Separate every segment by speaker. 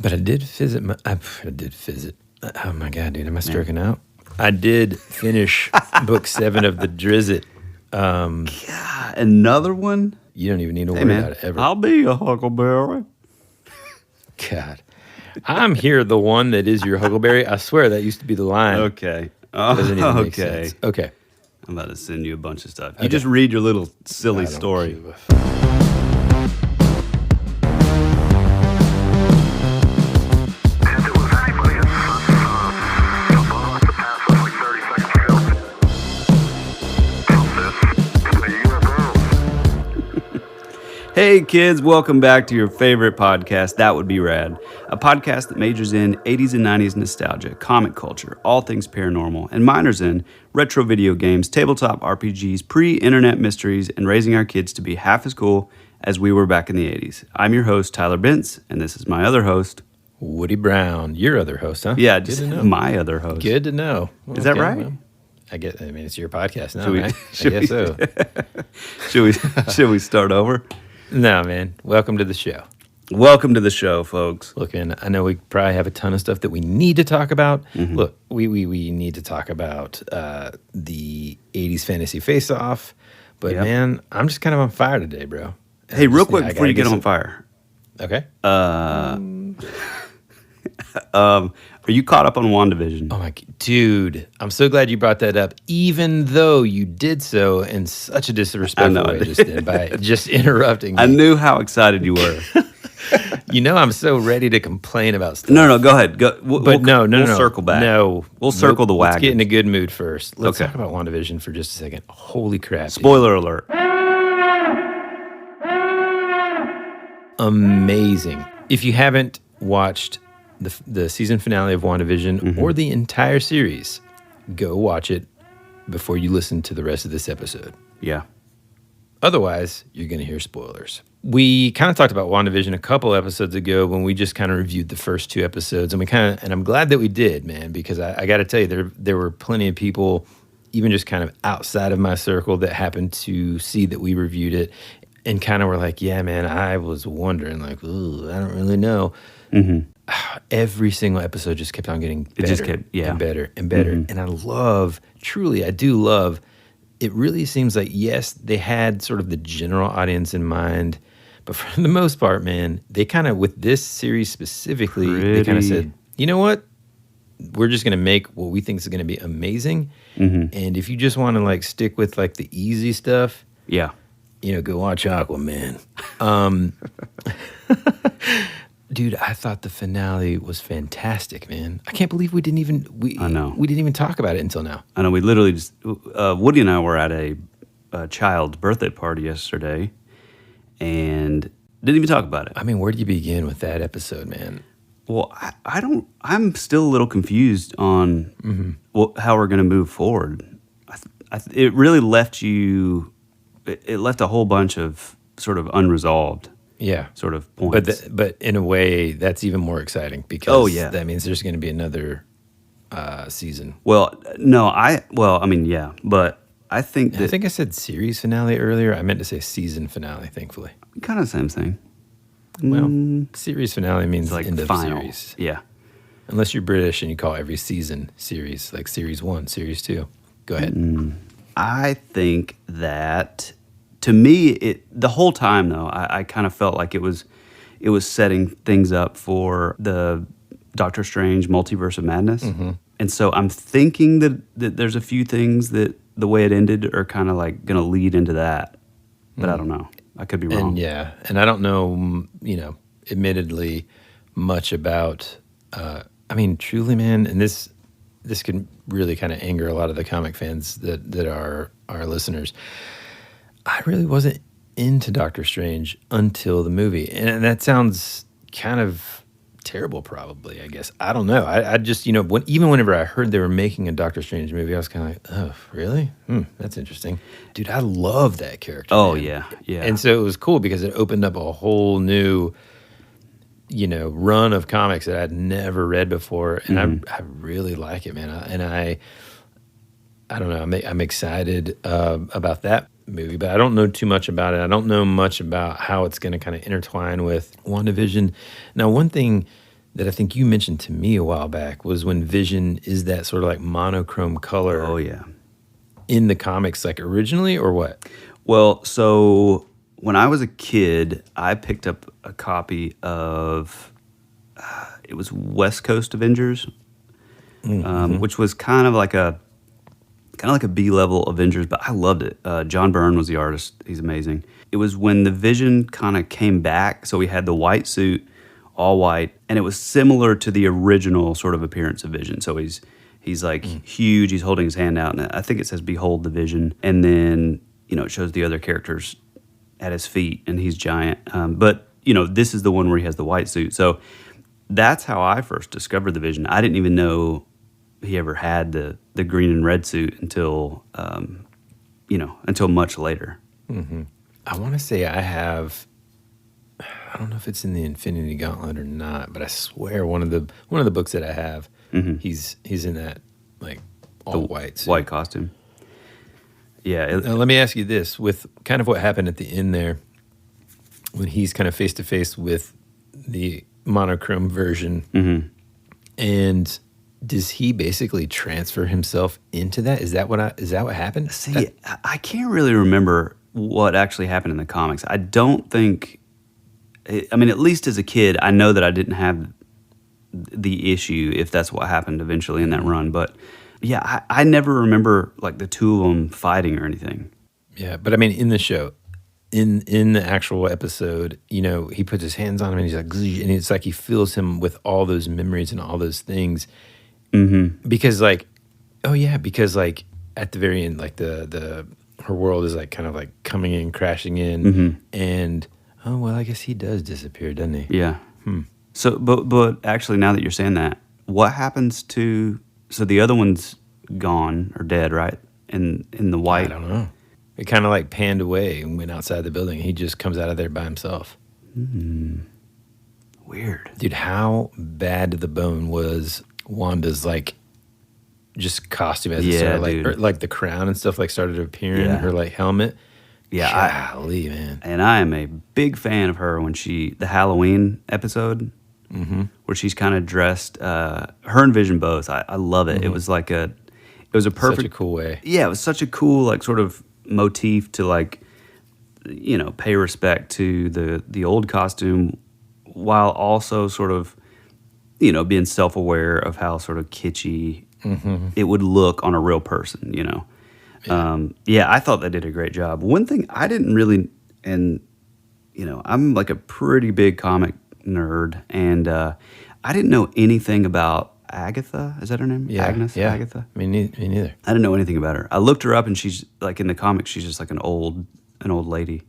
Speaker 1: But I did visit. Oh my God, dude, am I stroking out? I did finish book 7 of the Drizzt.
Speaker 2: God, another one?
Speaker 1: You don't even need to worry about it ever.
Speaker 2: I'll be a huckleberry.
Speaker 1: God, I'm here, the one that is your huckleberry. I swear that used to be the line.
Speaker 2: Okay.
Speaker 1: Doesn't even make sense. Okay.
Speaker 2: I'm about to send you a bunch of stuff. You just read your little silly story. Hey kids, welcome back to your favorite podcast, That Would Be Rad, a podcast that majors in 80s and 90s nostalgia, comic culture, all things paranormal, and minors in retro video games, tabletop RPGs, pre-internet mysteries, and raising our kids to be half as cool as we were back in the 80s. I'm your host, Tyler Bentz, and this is my other host,
Speaker 1: Woody Brown. Your other host, huh?
Speaker 2: Yeah, just my other host.
Speaker 1: Good to know.
Speaker 2: Well, is that right?
Speaker 1: Well, I mean, it's your podcast now, right? I guess so.
Speaker 2: Should we start over?
Speaker 1: No, man. Welcome to the show.
Speaker 2: Welcome to the show, folks.
Speaker 1: Look, and I know we probably have a ton of stuff that we need to talk about. Mm-hmm. Look, we need to talk about the 80s fantasy face-off. But, man, I'm just kind of on fire today, bro.
Speaker 2: Hey, real quick before you get on fire.
Speaker 1: Okay.
Speaker 2: Are you caught up on WandaVision?
Speaker 1: Oh, my dude. I'm so glad you brought that up, even though you did so in such a disrespectful way just then by just interrupting me.
Speaker 2: I knew how excited you were.
Speaker 1: You know, I'm so ready to complain about stuff.
Speaker 2: No, go ahead. We'll circle back.
Speaker 1: No.
Speaker 2: We'll circle the wagon.
Speaker 1: Let's get in a good mood first. Let's talk about WandaVision for just a second. Holy crap.
Speaker 2: Spoiler alert.
Speaker 1: Amazing. If you haven't watched the season finale of WandaVision or the entire series, go watch it before you listen to the rest of this episode.
Speaker 2: Yeah.
Speaker 1: Otherwise, you're going to hear spoilers. We kind of talked about WandaVision a couple episodes ago when we just kind of reviewed the first 2 episodes, and I'm glad that we did, man, because I got to tell you, there were plenty of people, even just kind of outside of my circle, that happened to see that we reviewed it and kind of were like, yeah, man, I was wondering, like, ooh, I don't really know. Mm-hmm. Every single episode just kept on getting better and better and better. Mm-hmm. And I do love, it really seems like, yes, they had sort of the general audience in mind, but for the most part, man, they kind of, with this series specifically, they kind of said, you know what? We're just going to make what we think is going to be amazing. Mm-hmm. And if you just want to like stick with like the easy stuff, go watch Aquaman. Dude, I thought the finale was fantastic, man. I can't believe we didn't even talk about it until now.
Speaker 2: I know, we literally just, Woody and I were at a child's birthday party yesterday and didn't even talk about it.
Speaker 1: I mean, where do you begin with that episode, man?
Speaker 2: Well, I'm still a little confused on how we're going to move forward. It really left it left a whole bunch of sort of unresolved sort of points.
Speaker 1: But in a way, that's even more exciting because that means there's going to be another season.
Speaker 2: Well, no, but I think that...
Speaker 1: I think I said series finale earlier. I meant to say season finale, thankfully.
Speaker 2: Kind of the same thing.
Speaker 1: Well, series finale means like end of
Speaker 2: final.
Speaker 1: Series.
Speaker 2: Yeah.
Speaker 1: Unless you're British and you call every season series, like series 1, series 2. Go ahead.
Speaker 2: I think that... To me, the whole time, though, I kind of felt like it was setting things up for the Doctor Strange Multiverse of Madness. Mm-hmm. And so I'm thinking that there's a few things that the way it ended are kind of like going to lead into that. But I don't know. I could be wrong.
Speaker 1: And I don't know, admittedly, much about, truly, man, and this can really kind of anger a lot of the comic fans that are our listeners. I really wasn't into Doctor Strange until the movie. And that sounds kind of terrible, probably, I guess. I don't know. I just, even whenever I heard they were making a Doctor Strange movie, I was kind of like, oh, really? That's interesting. Dude, I love that character.
Speaker 2: Oh,
Speaker 1: man.
Speaker 2: yeah.
Speaker 1: And so it was cool because it opened up a whole new, run of comics that I'd never read before. And I really like it, man. I don't know. I'm excited about that movie, but I don't know too much about it. I don't know much about how it's going to kind of intertwine with WandaVision. Now, one thing that I think you mentioned to me a while back was when Vision is that sort of like monochrome color.
Speaker 2: Oh, yeah.
Speaker 1: In the comics, like originally, or what?
Speaker 2: Well, so when I was a kid, I picked up a copy of it was West Coast Avengers, which was kind of like a B-level Avengers, but I loved it. John Byrne was the artist; he's amazing. It was when the Vision kind of came back, so we had the white suit, all white, and it was similar to the original sort of appearance of Vision. So he's like huge. He's holding his hand out, and I think it says "Behold the Vision," and then it shows the other characters at his feet, and he's giant. But this is the one where he has the white suit. So that's how I first discovered the Vision. I didn't even know he ever had the green and red suit until much later.
Speaker 1: Mm-hmm. I want to say I have. I don't know if it's in the Infinity Gauntlet or not, but I swear one of the books that I have, he's in that like all white suit.
Speaker 2: White costume. Yeah.
Speaker 1: Now, let me ask you this: with kind of what happened at the end there, when he's kind of face to face with the monochrome version, and does he basically transfer himself into that? Is that what happened?
Speaker 2: See, I can't really remember what actually happened in the comics. I don't think. I mean, at least as a kid, I know that I didn't have the issue if that's what happened eventually in that run. But yeah, I never remember like the two of them fighting or anything.
Speaker 1: Yeah, but I mean, in the show, in the actual episode, he puts his hands on him and he's like, and it's like he fills him with all those memories and all those things. Mm-hmm. Because like at the very end, like her world is like kind of like coming in, crashing in, and oh well, I guess he does disappear, doesn't he?
Speaker 2: Yeah. So, but actually, now that you're saying that, what happens to? So the other one's gone or dead, right? In the white.
Speaker 1: I don't know. It kind of like panned away and went outside the building. He just comes out of there by himself.
Speaker 2: Weird,
Speaker 1: dude. How bad to the bone was Wanda's like just costume as it started, like the crown and stuff like started to appear in her like helmet.
Speaker 2: Yeah,
Speaker 1: golly, man.
Speaker 2: And I am a big fan of her when the Halloween episode, where she's kind of dressed. Her and Vision both. I love it. It was like it was a perfect,
Speaker 1: such a cool way.
Speaker 2: Yeah, it was such a cool like sort of motif to like, pay respect to the old costume, while also sort of, being self-aware of how sort of kitschy it would look on a real person. I thought they did a great job. One thing I didn't really, and I'm like a pretty big comic nerd, and I didn't know anything about Agatha. Is that her name?
Speaker 1: Yeah,
Speaker 2: Agnes?
Speaker 1: yeah.
Speaker 2: Agatha?
Speaker 1: Me neither.
Speaker 2: I didn't know anything about her. I looked her up, and she's like in the comics, she's just like an old lady.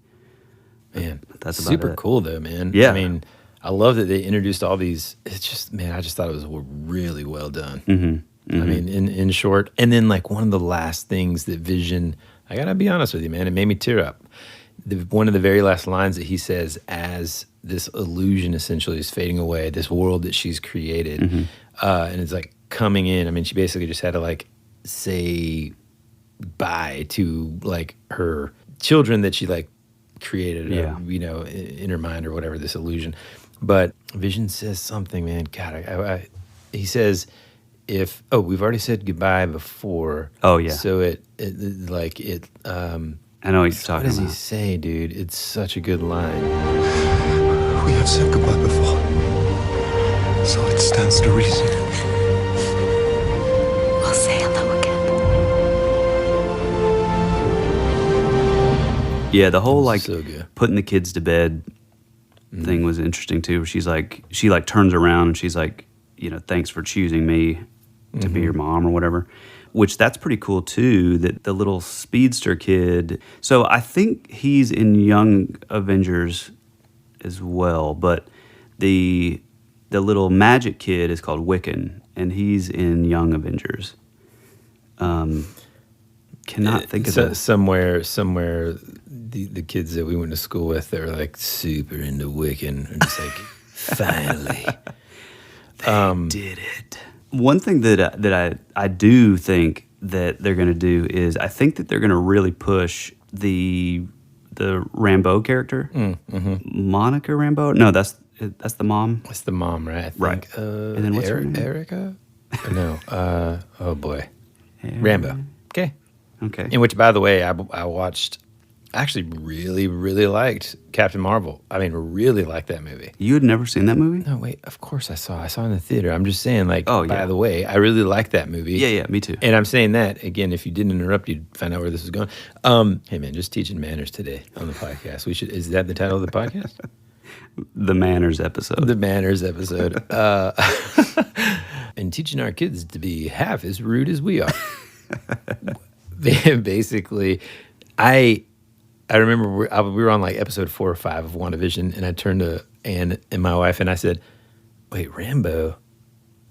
Speaker 1: Man,
Speaker 2: that's about
Speaker 1: super
Speaker 2: it.
Speaker 1: cool though, man.
Speaker 2: Yeah.
Speaker 1: I mean, I love that they introduced all these. It's just, man, I just thought it was really well done. I mean, in short, and then like one of the last things that Vision, I gotta be honest with you, man, it made me tear up. One of the very last lines that he says as this illusion essentially is fading away, this world that she's created, and it's like coming in. I mean, she basically just had to like say bye to like her children that she like created, in her mind or whatever, this illusion. But Vision says something, man. God, he says, we've already said goodbye before.
Speaker 2: Oh yeah.
Speaker 1: So I know what
Speaker 2: he's talking about.
Speaker 1: What does he say, dude? It's such a good line.
Speaker 3: We have said goodbye before, so it stands to reason.
Speaker 4: We'll say hello again.
Speaker 2: Yeah, the whole like
Speaker 1: so good.
Speaker 2: Putting the kids to bed thing was interesting too. Where she turns around and she's like, thanks for choosing me to be your mom or whatever. Which that's pretty cool too. That the little speedster kid. So I think he's in Young Avengers as well, but the little magic kid is called Wiccan, and he's in Young Avengers. Cannot think of it.
Speaker 1: Somewhere, the kids that we went to school with, they were like super into Wiccan, and just like, finally,
Speaker 2: they did it. One thing that I do think that they're going to do is I think that they're going to really push the Rambeau character, Monica Rambeau. No, That's the mom.
Speaker 1: That's the mom, right? I think.
Speaker 2: Right. And then what's her name?
Speaker 1: Erica? Or no. Oh boy. Rambo. Okay.
Speaker 2: Okay.
Speaker 1: In which, by the way, I watched. Actually, really, really liked Captain Marvel. I mean, really liked that movie.
Speaker 2: You had never seen that movie?
Speaker 1: No, wait. Of course, I saw. I saw it in the theater. I'm just saying, like.
Speaker 2: Oh, yeah.
Speaker 1: By the way, I really liked that movie.
Speaker 2: Yeah, me too.
Speaker 1: And I'm saying that again. If you didn't interrupt, you'd find out where this is going. Hey, man, just teaching manners today on the podcast. We should. Is that the title of the podcast?
Speaker 2: The manners episode.
Speaker 1: The manners episode. And teaching our kids to be half as rude as we are. Basically, I remember we were on like episode 4 or 5 of WandaVision, and I turned to Ann and my wife, and I said, "Wait, Rambo?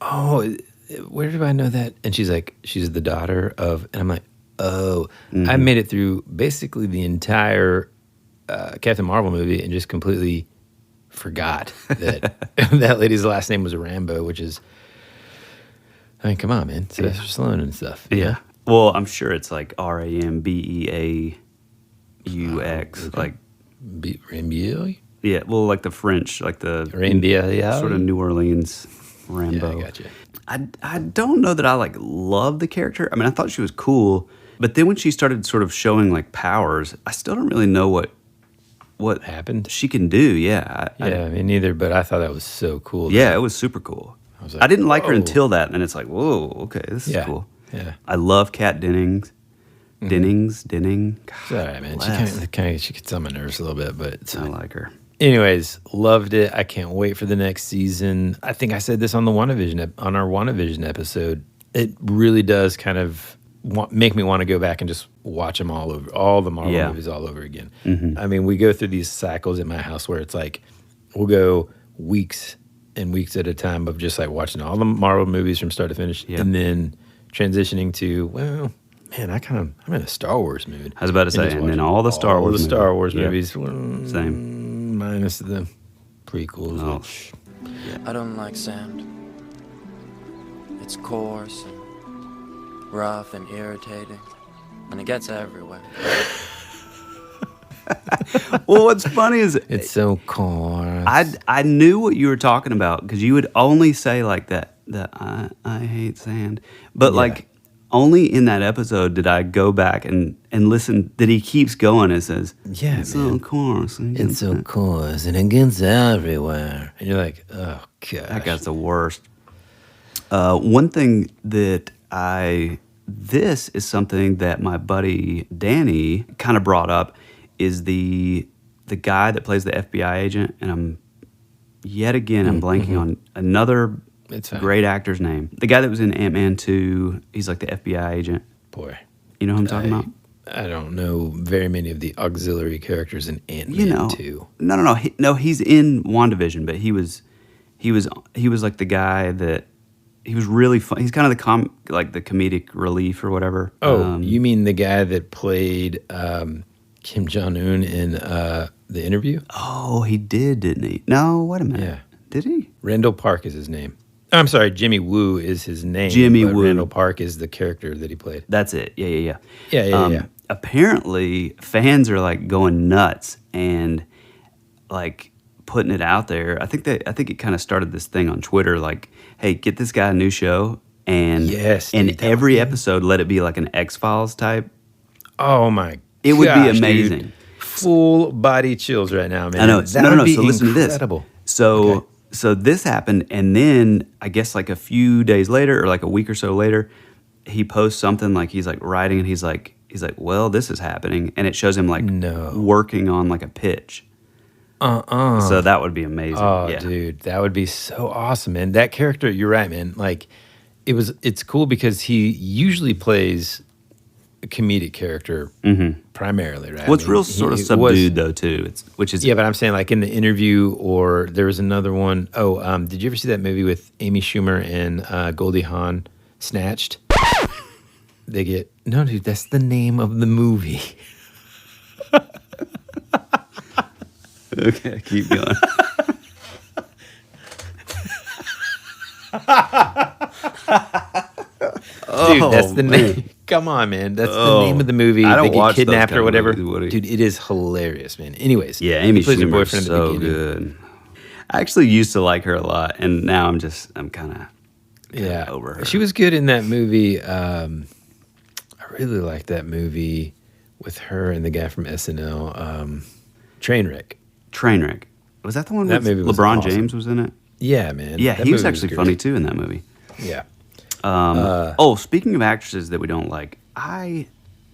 Speaker 1: Oh, where do I know that?" And she's like, "She's the daughter of," and I'm like, "Oh." I made it through basically the entire Captain Marvel movie and just completely forgot that that lady's last name was Rambo, which is, I mean, come on, man, Sylvester Stallone and stuff.
Speaker 2: Yeah. Well, I'm sure it's like Rambeaux, like
Speaker 1: Rambeau?
Speaker 2: Yeah. Well, like the French, like the
Speaker 1: Rambeau,
Speaker 2: sort of New Orleans Rambo.
Speaker 1: Yeah, I gotcha.
Speaker 2: I don't know that I like love the character. I mean, I thought she was cool, but then when she started sort of showing like powers, I still don't really know what
Speaker 1: happened.
Speaker 2: she can do. Yeah.
Speaker 1: I mean, neither. But I thought that was so cool.
Speaker 2: Yeah, it was super cool.
Speaker 1: I was like,
Speaker 2: I didn't like her
Speaker 1: whoa.
Speaker 2: until that, and it's like, whoa, okay, this is cool.
Speaker 1: Yeah.
Speaker 2: I love Kat Dennings. Denning.
Speaker 1: It's all right, man. She gets on my nerves a little bit, but it's
Speaker 2: I like her.
Speaker 1: Anyways, loved it. I can't wait for the next season. I think I said this on our WandaVision episode. It really does kind of make me want to go back and just watch them all over, all the Marvel movies all over again. I mean, we go through these cycles at my house where it's like we'll go weeks and weeks at a time of just like watching all the Marvel movies from start to finish, and then transitioning to, well, man, I'm in a Star Wars mood.
Speaker 2: I was about to say, and then all the Star Wars
Speaker 1: movies,
Speaker 2: same,
Speaker 1: minus the prequels.
Speaker 2: Oh.
Speaker 1: Which,
Speaker 4: I don't like sand. It's coarse and rough and irritating, and it gets everywhere.
Speaker 2: Well, what's funny is
Speaker 1: it's so coarse.
Speaker 2: I knew what you were talking about because you would only say like that I hate sand, but like only in that episode did I go back and listen that he keeps going and says,
Speaker 1: yeah,
Speaker 2: it's
Speaker 1: man.
Speaker 2: so coarse.
Speaker 1: It's so coarse and it gets everywhere. And you're like, oh, gosh.
Speaker 2: That guy's the worst. One thing that this is something that my buddy Danny kind of brought up is the guy that plays the FBI agent, and I'm blanking on another great actor's name. The guy that was in Ant-Man 2, he's like the FBI agent.
Speaker 1: Boy.
Speaker 2: You know who I'm talking about?
Speaker 1: I don't know very many of the auxiliary characters in Ant-Man 2.
Speaker 2: No, he's in WandaVision, but he was like the guy that he was really fun. He's kind of the comedic relief or whatever.
Speaker 1: Oh, you mean the guy that played Kim Jong-un in The Interview?
Speaker 2: Oh, he didn't he? No, wait a minute.
Speaker 1: Yeah.
Speaker 2: Did he?
Speaker 1: Randall Park is his name. I'm sorry, Jimmy Woo is his name.
Speaker 2: Jimmy Woo.
Speaker 1: Randall Park is the character that he played.
Speaker 2: That's it. Yeah.
Speaker 1: Yeah.
Speaker 2: Apparently, fans are like going nuts and like putting it out there. I think it kind of started this thing on Twitter, like, hey, get this guy a new show, and every episode let it be like an X-Files type.
Speaker 1: Oh my!
Speaker 2: It would be amazing.
Speaker 1: Dude. Full body chills right now, man.
Speaker 2: I know.
Speaker 1: That would be
Speaker 2: So listen
Speaker 1: incredible.
Speaker 2: to this. So this happened, and then I guess like a few days later, or like a week or so later, he posts something like he's like writing, and he's like, well, this is happening, and it shows him like working on like a pitch. So that would be amazing.
Speaker 1: Oh,
Speaker 2: yeah.
Speaker 1: dude, that would be so awesome, man. That character, you're right, man. Like, it's cool because he usually plays a comedic character primarily, right?
Speaker 2: Well, it's real sort of subdued though too.
Speaker 1: But I'm saying like in The Interview, or there was another one. Oh, did you ever see that movie with Amy Schumer and Goldie Hawn, Snatched? No, dude, that's the name of the movie.
Speaker 2: Okay, keep going.
Speaker 1: Dude, that's the name. Come on, man. That's the name of the movie.
Speaker 2: I don't
Speaker 1: they get
Speaker 2: watch
Speaker 1: kidnapped
Speaker 2: those
Speaker 1: or whatever.
Speaker 2: kind of movies,
Speaker 1: Dude, it is hilarious, man. Anyways,
Speaker 2: yeah, Amy
Speaker 1: he plays her
Speaker 2: Schumer's
Speaker 1: boyfriend at the
Speaker 2: so
Speaker 1: beginning.
Speaker 2: good. I actually used to like her a lot, and now I'm kind of over her.
Speaker 1: She was good in that movie. I really liked that movie with her and the guy from SNL, Trainwreck.
Speaker 2: Trainwreck. Was that the one
Speaker 1: That
Speaker 2: with
Speaker 1: movie was
Speaker 2: LeBron
Speaker 1: awesome.
Speaker 2: James was in it?
Speaker 1: Yeah, man.
Speaker 2: Yeah,
Speaker 1: That
Speaker 2: he was
Speaker 1: movie
Speaker 2: actually
Speaker 1: great.
Speaker 2: funny too in that movie.
Speaker 1: Yeah.
Speaker 2: Speaking of actresses that we don't like, I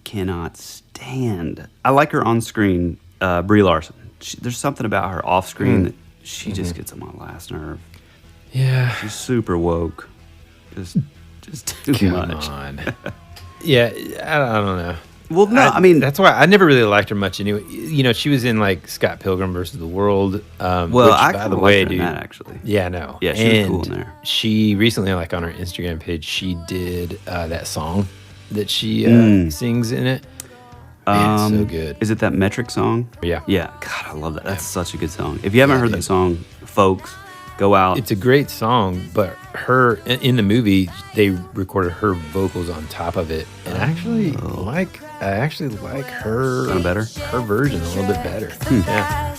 Speaker 2: cannot stand. I like her on screen, Brie Larson. There's something about her off screen that she just gets on my last nerve.
Speaker 1: Yeah.
Speaker 2: She's super woke. Just too
Speaker 1: Come
Speaker 2: much.
Speaker 1: on. Yeah, I don't know.
Speaker 2: Well, no, I mean,
Speaker 1: that's why I never really liked her much. Anyway, you know, she was in like Scott Pilgrim versus the World.
Speaker 2: well,
Speaker 1: which,
Speaker 2: I
Speaker 1: by
Speaker 2: kinda
Speaker 1: the way,
Speaker 2: liked her in
Speaker 1: dude.
Speaker 2: that actually.
Speaker 1: Yeah, I know.
Speaker 2: Yeah, she was cool in there.
Speaker 1: She recently, like on her Instagram page, she did that song that she sings in it. Man, it's so good.
Speaker 2: Is it that Metric song?
Speaker 1: Yeah.
Speaker 2: Yeah. God, I love that. That's such a good song. If you haven't heard that song, folks, go out.
Speaker 1: It's a great song, but her in the movie they recorded her vocals on top of it, and I actually like her
Speaker 2: Kinda better?
Speaker 1: her version a little bit better. Yeah.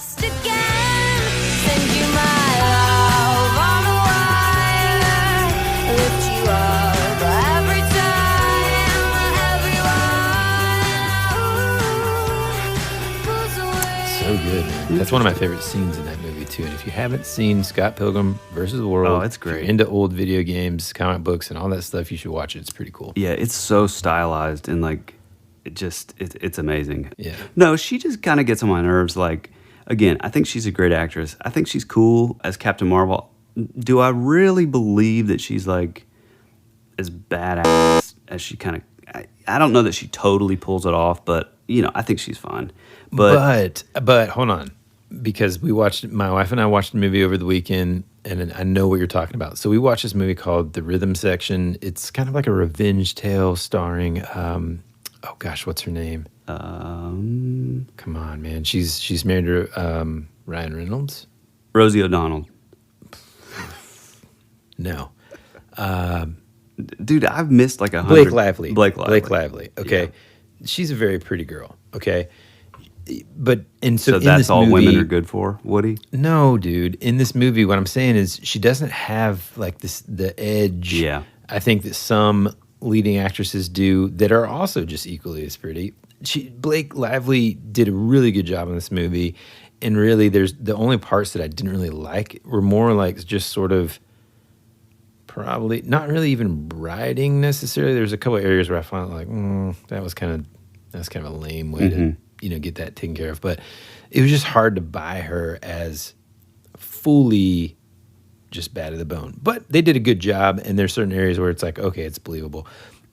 Speaker 1: So good, man. That's one of my favorite scenes in that movie too. And if you haven't seen Scott Pilgrim versus the World,
Speaker 2: it's great.
Speaker 1: if you're into old video games, comic books, and all that stuff, you should watch it. It's pretty cool.
Speaker 2: Yeah, it's so stylized and like it's amazing.
Speaker 1: Yeah.
Speaker 2: No, she just kind of gets on my nerves. Like, again, I think she's a great actress. I think she's cool as Captain Marvel. Do I really believe that she's like as badass as she kind of? I don't know that she totally pulls it off, but you know, I think she's fine.
Speaker 1: But hold on, because my wife and I watched a movie over the weekend, and I know what you're talking about. So we watched this movie called The Rhythm Section. It's kind of like a revenge tale starring, oh gosh, what's her name? Come on, man. She's married to Ryan Reynolds.
Speaker 2: Rosie O'Donnell.
Speaker 1: No.
Speaker 2: Dude, I've missed like 100.
Speaker 1: Blake Lively.
Speaker 2: Blake Lively.
Speaker 1: Okay.
Speaker 2: Yeah.
Speaker 1: She's a very pretty girl. Okay. But and so,
Speaker 2: So
Speaker 1: in
Speaker 2: that's
Speaker 1: this
Speaker 2: all
Speaker 1: movie,
Speaker 2: women are good for, Woody?
Speaker 1: No, dude. In this movie, what I'm saying is she doesn't have like the edge.
Speaker 2: Yeah.
Speaker 1: I think that some leading actresses do that are also just equally as pretty. Blake Lively did a really good job in this movie, and really, there's the only parts that I didn't really like were more like just sort of probably not really even writing necessarily. There's a couple of areas where I found like that's kind of a lame way to get that taken care of. But it was just hard to buy her as fully just bad to the bone. But they did a good job, and there's certain areas where it's like, okay, it's believable.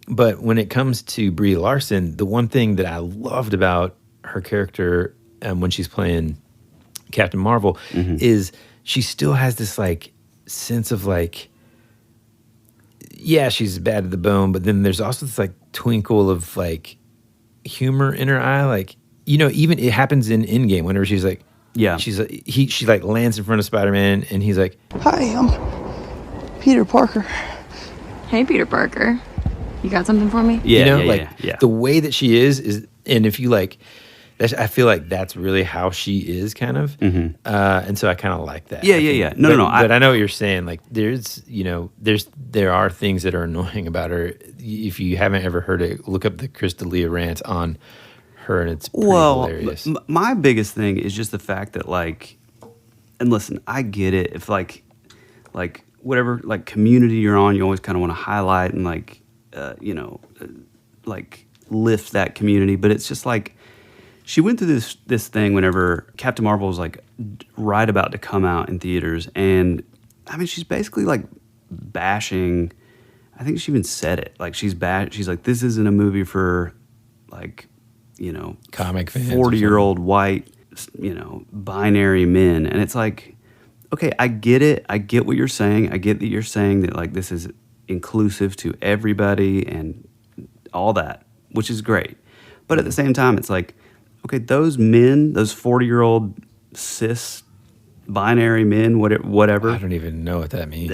Speaker 1: But when it comes to Brie Larson, the one thing that I loved about her character when she's playing Captain Marvel is she still has this like sense of like, yeah, she's bad to the bone, but then there's also this like twinkle of like humor in her eye. Like, even it happens in Endgame whenever she's like,
Speaker 2: Yeah.
Speaker 1: she like lands in front of Spider-Man and he's like,
Speaker 5: Hi, I'm Peter Parker.
Speaker 6: Hey, Peter Parker. You got something for me?
Speaker 2: Yeah,
Speaker 1: yeah. The way that she is, and if you like, I feel like that's really how she is, kind of. And so I kind of like that.
Speaker 2: Yeah. No.
Speaker 1: But I know what you're saying. Like, there are things that are annoying about her. If you haven't ever heard it, look up the Chris D'Elia rant on her, and it's pretty hilarious.
Speaker 2: My biggest thing is just the fact that like, and listen, I get it. If like whatever like community you're on, you always kind of want to highlight and like, like lift that community. But it's just like, she went through this thing whenever Captain Marvel was like right about to come out in theaters, and I mean she's basically like bashing. I think she even said it like she's like, this isn't a movie for like
Speaker 1: comic fans,
Speaker 2: 40-year-old white binary men, and it's like, okay, I get it. I get what you're saying. I get that you're saying that like this is inclusive to everybody and all that, which is great. But at the same time, it's like, okay, those men, those 40-year-old cis binary men, whatever.
Speaker 1: I don't even know what that means.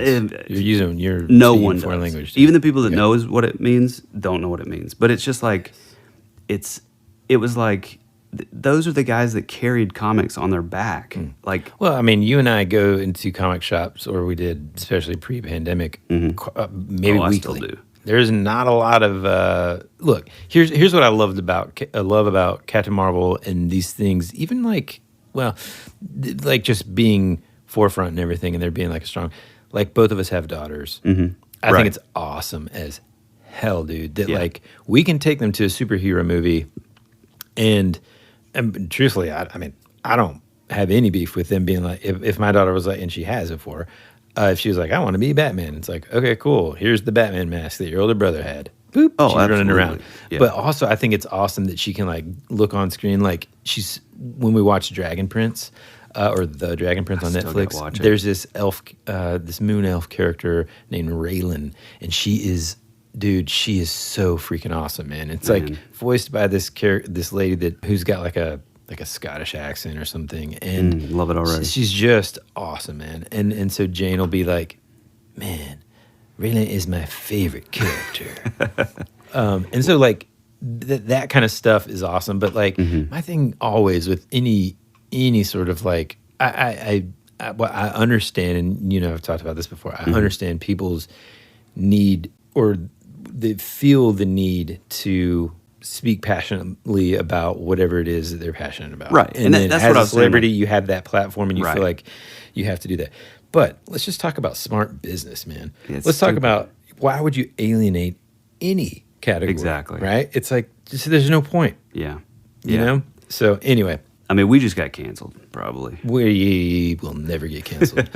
Speaker 1: You're using
Speaker 2: no one does.
Speaker 1: foreign language.
Speaker 2: Even the people that knows what it means don't know what it means. But it's just like, it was like those are the guys that carried comics on their back. Like,
Speaker 1: Well, I mean, you and I go into comic shops, or we did, especially pre-pandemic, maybe
Speaker 2: Oh, I
Speaker 1: weekly.
Speaker 2: still do.
Speaker 1: There's not a lot of look. Here's what I love about Captain Marvel and these things. Even like, well, like just being forefront and everything, and there being like a strong, like both of us have daughters. I
Speaker 2: Right.
Speaker 1: think it's awesome as hell, dude. That
Speaker 2: Yeah.
Speaker 1: like we can take them to a superhero movie, and truthfully, I mean, I don't have any beef with them being like, if my daughter was like, and she has before, if she was like, I want to be Batman, it's like, okay, cool. Here's the Batman mask that your older brother had. Boop,
Speaker 2: Oh,
Speaker 1: she's running
Speaker 2: absolutely.
Speaker 1: around.
Speaker 2: Yeah.
Speaker 1: But also, I think it's awesome that she can like look on screen, like when we watch Dragon Prince, or the Dragon Prince on
Speaker 2: still gotta
Speaker 1: Netflix.
Speaker 2: watch it.
Speaker 1: There's this elf, this moon elf character named Raylan, and she is so freaking awesome, man. It's like voiced by this lady who's got like a Scottish accent or something, and
Speaker 2: love it already.
Speaker 1: She's just awesome, man. And so Jane will be like, man, Raylan is my favorite character. And so like that kind of stuff is awesome. But like my thing always with any sort of like I understand, and I've talked about this before. I understand people's need, or they feel the need to speak passionately about whatever it is that they're passionate about.
Speaker 2: Right.
Speaker 1: And
Speaker 2: And
Speaker 1: then
Speaker 2: that's
Speaker 1: as
Speaker 2: what I
Speaker 1: a
Speaker 2: was saying,
Speaker 1: celebrity,
Speaker 2: like-
Speaker 1: you have that platform and you
Speaker 2: Right.
Speaker 1: feel like you have to do that. But let's just talk about smart business, man.
Speaker 2: It's
Speaker 1: Let's talk
Speaker 2: stupid.
Speaker 1: about, why would you alienate any category?
Speaker 2: Exactly.
Speaker 1: Right? It's like, there's no point,
Speaker 2: Yeah.
Speaker 1: you know? So anyway,
Speaker 2: I mean, we just got canceled, probably.
Speaker 1: we will never get canceled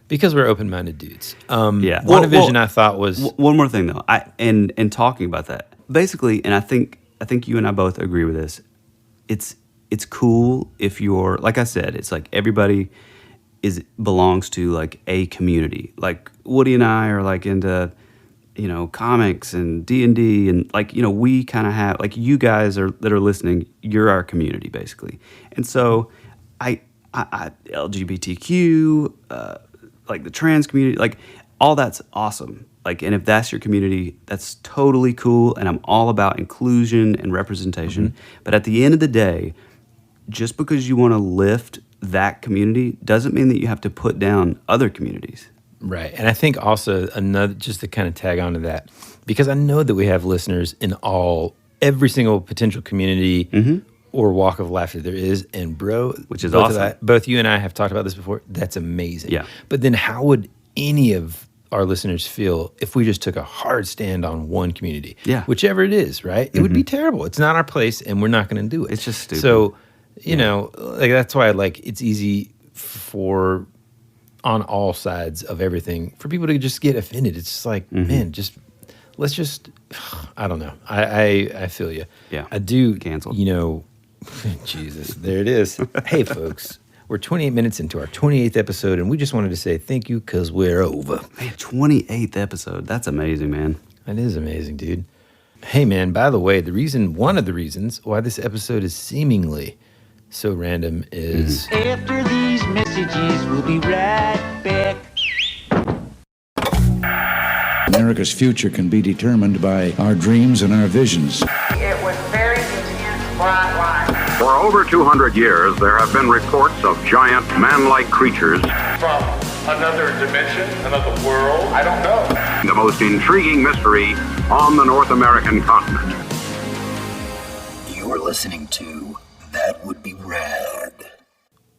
Speaker 1: because we're open-minded dudes.
Speaker 2: Yeah.
Speaker 1: WandaVision, I thought was...
Speaker 2: One more thing though, and talking about that, basically, and I think you and I both agree with this. It's cool if you're, like I said, it's like everybody belongs to like a community. Like Woody and I are like into, comics and D&D, and like, we kind of have, like, you guys that are listening, you're our community basically. And so I LGBTQ, like the trans community, like all that's awesome. Like, and if that's your community, that's totally cool. And I'm all about inclusion and representation. But at the end of the day, just because you want to lift that community doesn't mean that you have to put down other communities.
Speaker 1: Right. And I think also just to kind of tag on to that, because I know that we have listeners in every single potential community or walk of life that there is. And bro,
Speaker 2: Which is
Speaker 1: both
Speaker 2: awesome.
Speaker 1: both you and I have talked about this before. That's amazing.
Speaker 2: Yeah.
Speaker 1: But then how would any of our listeners feel if we just took a hard stand on one community?
Speaker 2: Yeah.
Speaker 1: Whichever it is, right? It would be terrible. It's not our place, and we're not going to do it.
Speaker 2: It's just stupid.
Speaker 1: So, like that's why it's easy on all sides of everything for people to just get offended. It's just like, man, let's just, I don't know. I feel you.
Speaker 2: Yeah.
Speaker 1: I do.
Speaker 2: Canceled.
Speaker 1: Jesus, there it is. Hey, folks, we're 28 minutes into our 28th episode, and we just wanted to say thank you because we're over.
Speaker 2: Man, 28th episode. That's amazing, man.
Speaker 1: That is amazing, dude. Hey, man, by the way, one of the reasons why this episode is seemingly so random is...
Speaker 7: After these messages, we'll be right back.
Speaker 8: America's future can be determined by our dreams and our visions.
Speaker 9: It was very intense, bright light.
Speaker 10: For over 200 years, there have been reports of giant man-like creatures.
Speaker 11: From another dimension, another world, I don't know.
Speaker 10: The most intriguing mystery on the North American continent.
Speaker 12: You're listening to That Would Be Rad.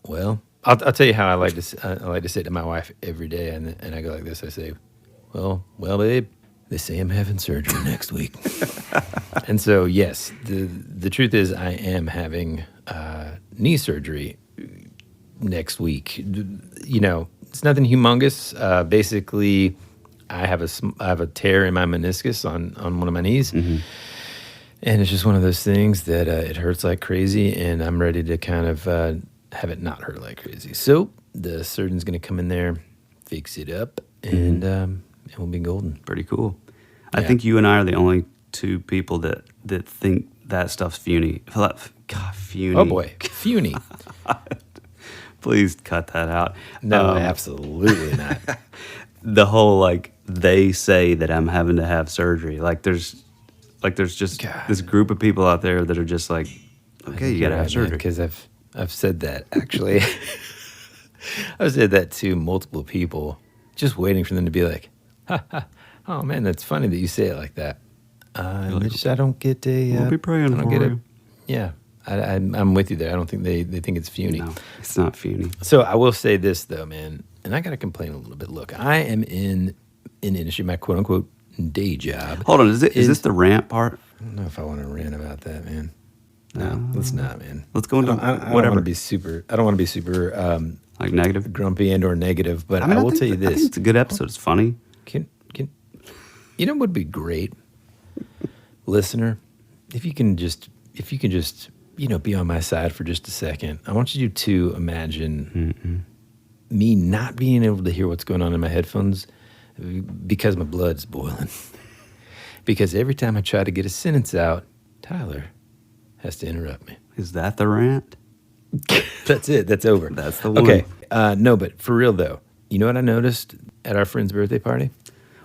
Speaker 1: Well, I'll tell you how I like to say it to my wife every day, and I go like this. I say, well, babe, they say I'm having surgery next week. And so, yes, the truth is I am having knee surgery next week. It's nothing humongous. Basically, I have a tear in my meniscus on one of my knees. And it's just one of those things that it hurts like crazy, and I'm ready to kind of have it not hurt like crazy. So the surgeon's going to come in there, fix it up, and we'll be golden.
Speaker 2: Pretty cool.
Speaker 1: Yeah.
Speaker 2: I think you and I are the only two people that think that stuff's funny. God, funny.
Speaker 1: Oh boy, funny.
Speaker 2: Please cut that out.
Speaker 1: No, absolutely not.
Speaker 2: The whole like they say that I'm having to have surgery. Like there's just
Speaker 1: God.
Speaker 2: this group of people out there that are just like, Okay, you got to have surgery.
Speaker 1: Because I've said that, actually. I've said that to multiple people, just waiting for them to be like, ha, ha, oh, man, that's funny that you say it like that. I don't get a...
Speaker 2: We'll be praying for you.
Speaker 1: Yeah, I'm with you there. I don't think they think it's puny.
Speaker 2: No, it's not puny.
Speaker 1: So I will say this, though, man, and I got to complain a little bit. Look, I am in industry, my quote-unquote day job.
Speaker 2: Hold on, is this the rant part?
Speaker 1: I don't know if I want to rant about that, man. No, let's not, man.
Speaker 2: Let's go into
Speaker 1: I don't want to be super... I don't want to be super...
Speaker 2: like negative?
Speaker 1: Grumpy and or negative, but I will tell you this.
Speaker 2: I think it's a good episode. It's funny.
Speaker 1: You know what would be great, listener? If you can just be on my side for just a second. I want you to imagine me not being able to hear what's going on in my headphones because my blood's boiling. Because every time I try to get a sentence out, Tyler has to interrupt me.
Speaker 2: Is that the rant?
Speaker 1: That's it. That's over.
Speaker 2: That's the one.
Speaker 1: Okay. No, but for real though, you know what I noticed at our friend's birthday party?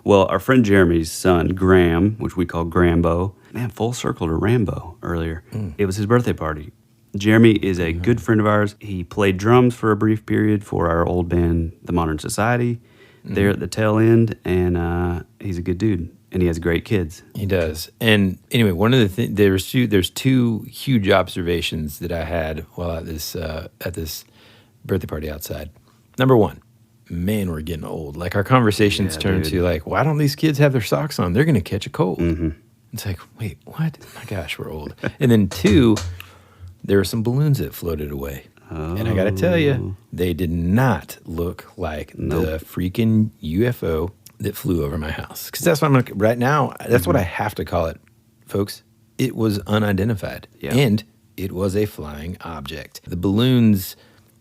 Speaker 2: Well, our friend Jeremy's son, Graham, which we call Grambo, man, full circle to Rambo earlier. It was his birthday party. Jeremy is a good friend of ours. He played drums for a brief period for our old band, The Modern Society, there at the tail end, and he's a good dude, and he has great kids.
Speaker 1: He does. And anyway, one of the things, there's two huge observations that I had while at this birthday party outside. Number one, man, we're getting old. Like our conversations turn to like, why don't these kids have their socks on? They're going to catch a cold. It's like, wait, what? My gosh, we're old. And then two, there were some balloons that floated away. And I got to tell you, they did not look like the freaking UFO that flew over my house. Because that's what I'm looking right now. That's what I have to call it, folks. It was unidentified.
Speaker 2: Yeah.
Speaker 1: And it was a flying object. The balloons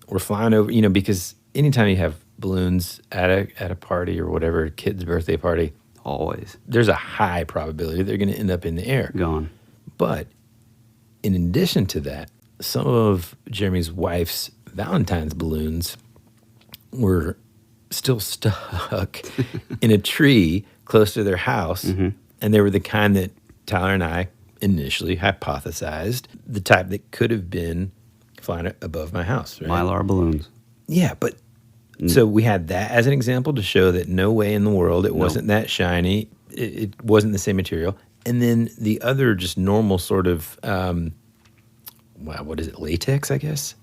Speaker 1: were flying over, because anytime you have balloons at a party or whatever, a kid's birthday party,
Speaker 2: always
Speaker 1: there's a high probability they're going to end up in the air.
Speaker 2: Gone.
Speaker 1: But in addition to that, some of Jeremy's wife's Valentine's balloons were still stuck in a tree close to their house, and they were the kind that Tyler and I initially hypothesized, the type that could have been flying above my house. Right?
Speaker 2: Mylar balloons.
Speaker 1: Yeah, but so we had that as an example to show that no way in the world it wasn't that shiny. It wasn't the same material. And then the other just normal sort of, what is it, latex, I guess?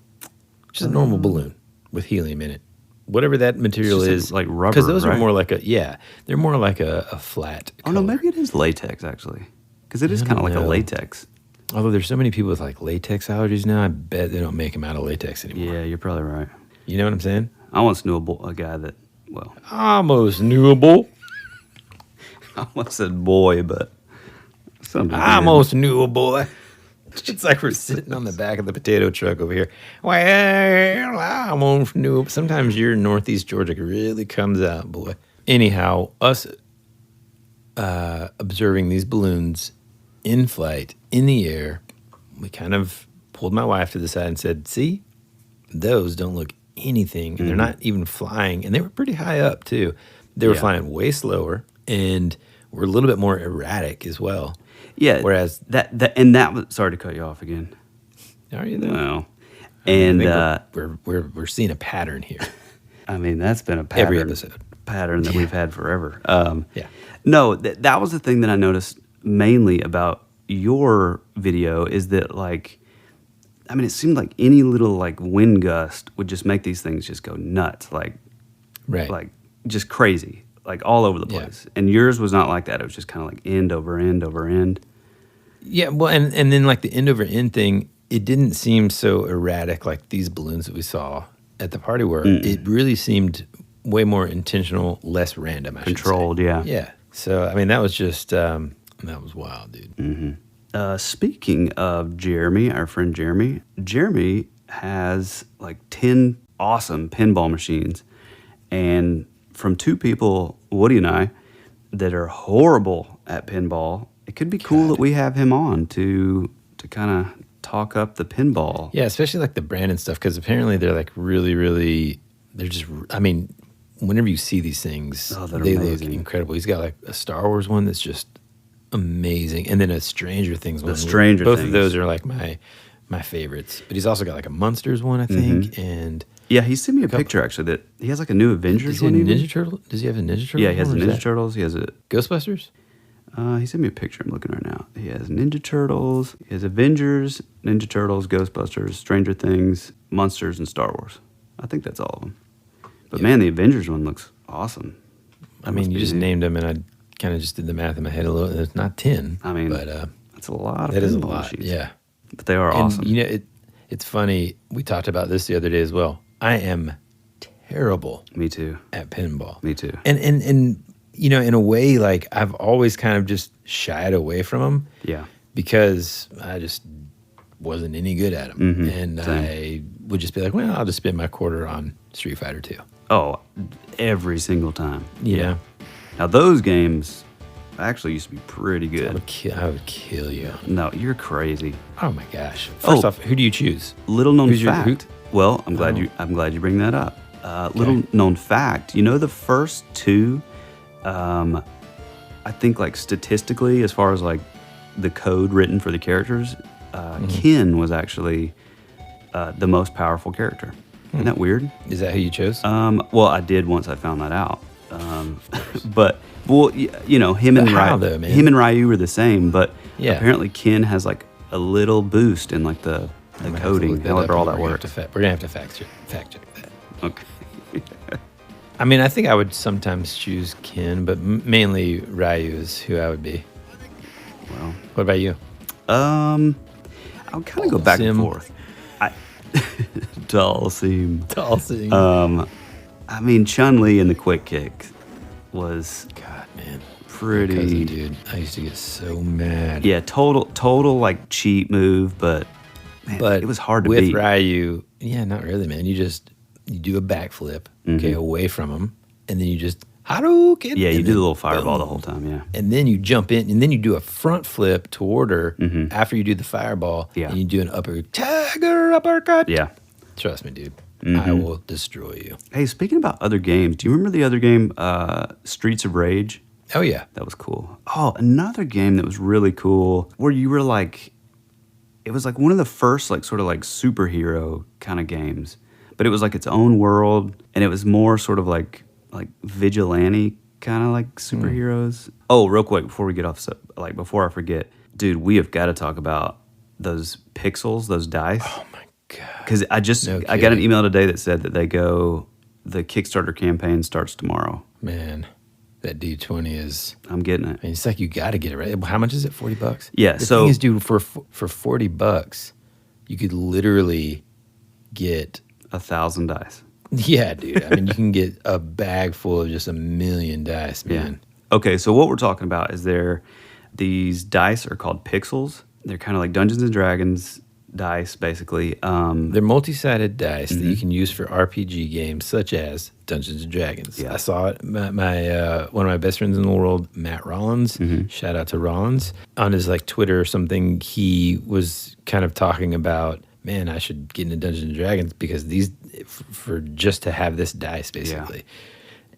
Speaker 1: Just a normal balloon with helium in it. Whatever that material is.
Speaker 2: Like rubber,
Speaker 1: because those
Speaker 2: right?
Speaker 1: are more like they're more like a flat color.
Speaker 2: Oh, no, maybe it is latex, actually. Because it is kind of like a latex.
Speaker 1: Although there's so many people with like latex allergies now, I bet they don't make them out of latex anymore.
Speaker 2: Yeah, you're probably right.
Speaker 1: You know what I'm saying?
Speaker 2: I once knew a guy that, well...
Speaker 1: Almost knewable.
Speaker 2: I almost said boy, but...
Speaker 1: I almost knew a boy. It's like we're sitting on the back of the potato truck over here. Well, I almost knew. Sometimes your Northeast Georgia really comes out, boy. Anyhow, us observing these balloons in flight, in the air, we kind of pulled my wife to the side and said, see, those don't look anything, and they're not even flying, and they were pretty high up too. They were flying way slower and were a little bit more erratic as well.
Speaker 2: Yeah.
Speaker 1: Whereas
Speaker 2: that was, sorry to cut you off again.
Speaker 1: Are you there?
Speaker 2: Well, and
Speaker 1: we're seeing a pattern here.
Speaker 2: I mean, that's been a pattern,
Speaker 1: every episode
Speaker 2: pattern that we've had forever.
Speaker 1: Yeah.
Speaker 2: No, that was the thing that I noticed mainly about your video is that, like, I mean, it seemed like any little like wind gust would just make these things just go nuts, like just crazy, like all over the place. And yours was not like that. It was just kind of like end over end over end.
Speaker 1: Yeah, well, and then like the end over end thing, it didn't seem so erratic like these balloons that we saw at the party were. It really seemed way more intentional, less random.
Speaker 2: Controlled, yeah.
Speaker 1: Yeah. So I mean, that was just that was wild, dude.
Speaker 2: Speaking of Jeremy, our friend Jeremy has like 10 awesome pinball machines. And from two people, Woody and I, that are horrible at pinball, it could be cool that we have him on to kind of talk up the pinball.
Speaker 1: Yeah, especially like the brand and stuff, because apparently they're like really, really, they're just, I mean, whenever you see these things, they look incredible. He's got like a Star Wars one that's just amazing, and then a Stranger Things one.
Speaker 2: Both
Speaker 1: of those are like my my favorites. But he's also got like a Monsters one, I think, and
Speaker 2: yeah, he sent me a picture actually that he has like a new Avengers one.
Speaker 1: Ninja Turtle? Does he have a Ninja Turtle?
Speaker 2: Yeah, he has the Ninja Turtles. He has a
Speaker 1: Ghostbusters.
Speaker 2: He sent me a picture. I'm looking right now. He has Ninja Turtles. He has Avengers, Ninja Turtles, Ghostbusters, Stranger Things, Monsters, and Star Wars. I think that's all of them. But man, the Avengers one looks awesome.
Speaker 1: I mean, you just named them, and I kind of just did the math in my head a little. It's not 10.
Speaker 2: I mean,
Speaker 1: but
Speaker 2: that's a lot of
Speaker 1: that is a
Speaker 2: pinball
Speaker 1: lot.
Speaker 2: machines.
Speaker 1: Yeah,
Speaker 2: but they are awesome.
Speaker 1: You know, it's funny. We talked about this the other day as well. I am terrible.
Speaker 2: Me too.
Speaker 1: At pinball.
Speaker 2: Me too.
Speaker 1: And you know, in a way, like I've always kind of just shied away from them.
Speaker 2: Yeah.
Speaker 1: Because I just wasn't any good at them, and
Speaker 2: Same.
Speaker 1: I would just be like, well, I'll just spend my quarter on Street Fighter 2.
Speaker 2: Oh, every single time.
Speaker 1: Yeah.
Speaker 2: Now those games actually used to be pretty good.
Speaker 1: I would kill you.
Speaker 2: No, you're crazy.
Speaker 1: Oh my gosh! First off, who do you choose?
Speaker 2: Little known
Speaker 1: Who's
Speaker 2: fact. Well, I'm glad you bring that up. Little known fact. You know the first two, I think like statistically, as far as like the code written for the characters, Ken was actually the most powerful character. Isn't that weird?
Speaker 1: Is that who you chose?
Speaker 2: Well, I did once I found that out. But well, you know, him and Ryu were the same, but apparently Ken has like a little boost in like the coding, however all that works.
Speaker 1: We're gonna have to fact check that.
Speaker 2: Okay.
Speaker 1: I mean, I think I would sometimes choose Ken, but mainly Ryu is who I would be.
Speaker 2: Well,
Speaker 1: what about you?
Speaker 2: I'll kind of go back and forth. Dalsim. I mean, Chun-Li in the quick kick was pretty.
Speaker 1: My cousin, dude, I used to get so mad.
Speaker 2: Yeah, total like cheat move, but it was hard to beat.
Speaker 1: With Ryu, yeah, not really, man. You do a backflip, away from him, and then you just Hadouken.
Speaker 2: Yeah, you do the little fireball the whole time, yeah.
Speaker 1: And then you jump in, and then you do a front flip toward her after you do the fireball, and you do an tiger uppercut.
Speaker 2: Yeah.
Speaker 1: Trust me, dude. I will destroy you.
Speaker 2: Hey, speaking about other games, do you remember the other game, Streets of Rage?
Speaker 1: Oh, yeah.
Speaker 2: That was cool. Oh, another game that was really cool where you were like, it was like one of the first like sort of like superhero kind of games, but it was like its own world, and it was more sort of like vigilante kind of like superheroes. Oh, real quick before we get off, before I forget, dude, we have got to talk about those pixels, those dice.
Speaker 1: Oh my god!
Speaker 2: Because I got an email today that said that the Kickstarter campaign starts tomorrow.
Speaker 1: Man, that D20 is.
Speaker 2: I'm getting it.
Speaker 1: I mean, it's like you got to get it right. How much is it? $40?
Speaker 2: Yeah.
Speaker 1: The thing is, dude, for $40, you could literally get
Speaker 2: 1,000 dice.
Speaker 1: Yeah, dude. I mean, you can get a bag full of just a million dice, man.
Speaker 2: Yeah. Okay, so what we're talking about is these dice are called pixels. They're kind of like Dungeons and Dragons dice, basically.
Speaker 1: They're multi-sided dice that you can use for RPG games such as Dungeons and Dragons.
Speaker 2: Yeah.
Speaker 1: I saw it. My one of my best friends in the world, Matt Rollins, shout out to Rollins, on his like Twitter or something, he was kind of talking about, man, I should get into Dungeons and Dragons because these, for just to have this dice basically,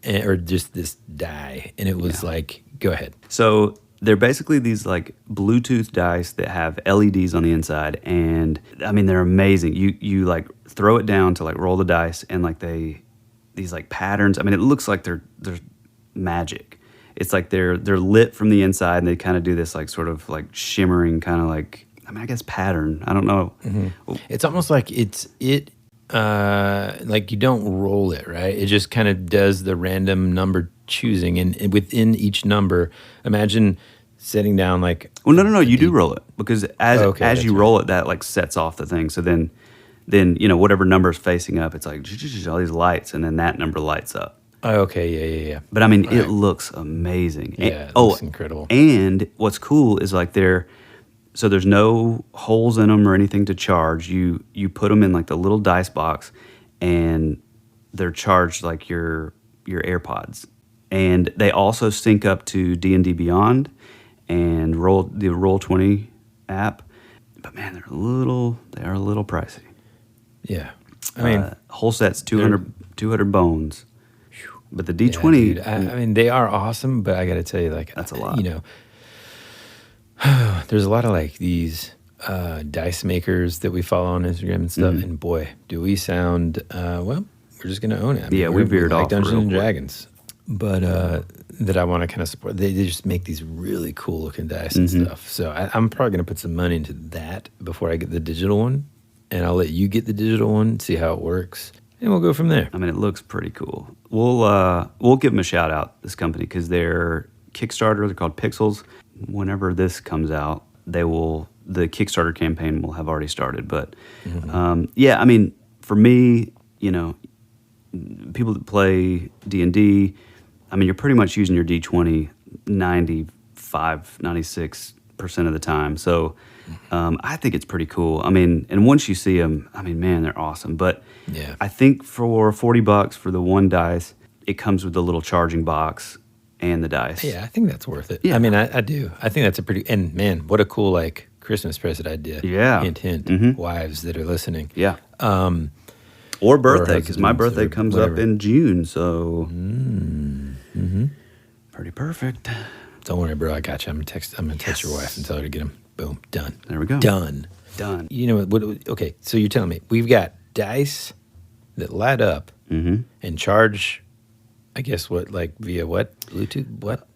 Speaker 1: or just this die, and it was like, go ahead.
Speaker 2: So they're basically these like Bluetooth dice that have LEDs on the inside, and I mean they're amazing. You like throw it down to like roll the dice, and like these like patterns. I mean, it looks like they're magic. It's like they're lit from the inside, and they kind of do this like sort of like shimmering kind of like, I mean, I guess pattern. I don't know.
Speaker 1: It's almost like like you don't roll it, right? It just kind of does the random number choosing, and within each number, imagine setting down like.
Speaker 2: Well, no, you do roll it, because as you roll it, that like sets off the thing. So then you know whatever number is facing up, it's like all these lights, and then that number lights up.
Speaker 1: Oh, okay, yeah.
Speaker 2: But I mean, it looks amazing.
Speaker 1: Yeah, it looks incredible.
Speaker 2: And what's cool is like so there's no holes in them or anything to charge. You put them in like the little dice box, and they're charged like your AirPods. And they also sync up to D&D Beyond and the Roll20 app. But man, they are a little pricey.
Speaker 1: Yeah, I mean,
Speaker 2: whole set's 200 bones. But the D20,
Speaker 1: yeah, dude, I mean, they are awesome. But I got to tell you, like,
Speaker 2: that's a lot.
Speaker 1: You know, there's a lot of like these dice makers that we follow on Instagram and stuff. And boy, do we sound, well, we're just going to own it. I mean,
Speaker 2: we veered
Speaker 1: like
Speaker 2: off
Speaker 1: Dungeons
Speaker 2: real
Speaker 1: and
Speaker 2: quick.
Speaker 1: Dragons. But that I want to kind of support. They just make these really cool looking dice and stuff. So I'm probably going to put some money into that before I get the digital one. And I'll let you get the digital one, see how it works. And we'll go from there.
Speaker 2: I mean, it looks pretty cool. We'll give them a shout out, this company, because their Kickstarter, they're called Pixels. Whenever this comes out, the Kickstarter campaign will have already started. But yeah, I mean, for me, you know, people that play D&D, I mean, you're pretty much using your D20 96% of the time. So I think it's pretty cool. I mean, and once you see them, I mean, man, they're awesome. But
Speaker 1: yeah,
Speaker 2: I think for $40 for the one dice, it comes with the little charging box and the dice.
Speaker 1: Yeah, I think that's worth it.
Speaker 2: Yeah.
Speaker 1: I mean, I do. I think that's a pretty, and man, what a cool, like, Christmas present idea.
Speaker 2: Yeah.
Speaker 1: Hint, hint. Wives that are listening.
Speaker 2: Yeah. Or birthday, because my
Speaker 1: husbands
Speaker 2: birthday
Speaker 1: or
Speaker 2: comes
Speaker 1: whatever.
Speaker 2: up in June, so pretty perfect.
Speaker 1: Don't worry, bro. I got you. I'm gonna text your wife and tell her to get them. Boom, done.
Speaker 2: There we go.
Speaker 1: Done. You know what? Okay, so you're telling me we've got dice that light up and charge. I guess what, like via what? Bluetooth? What?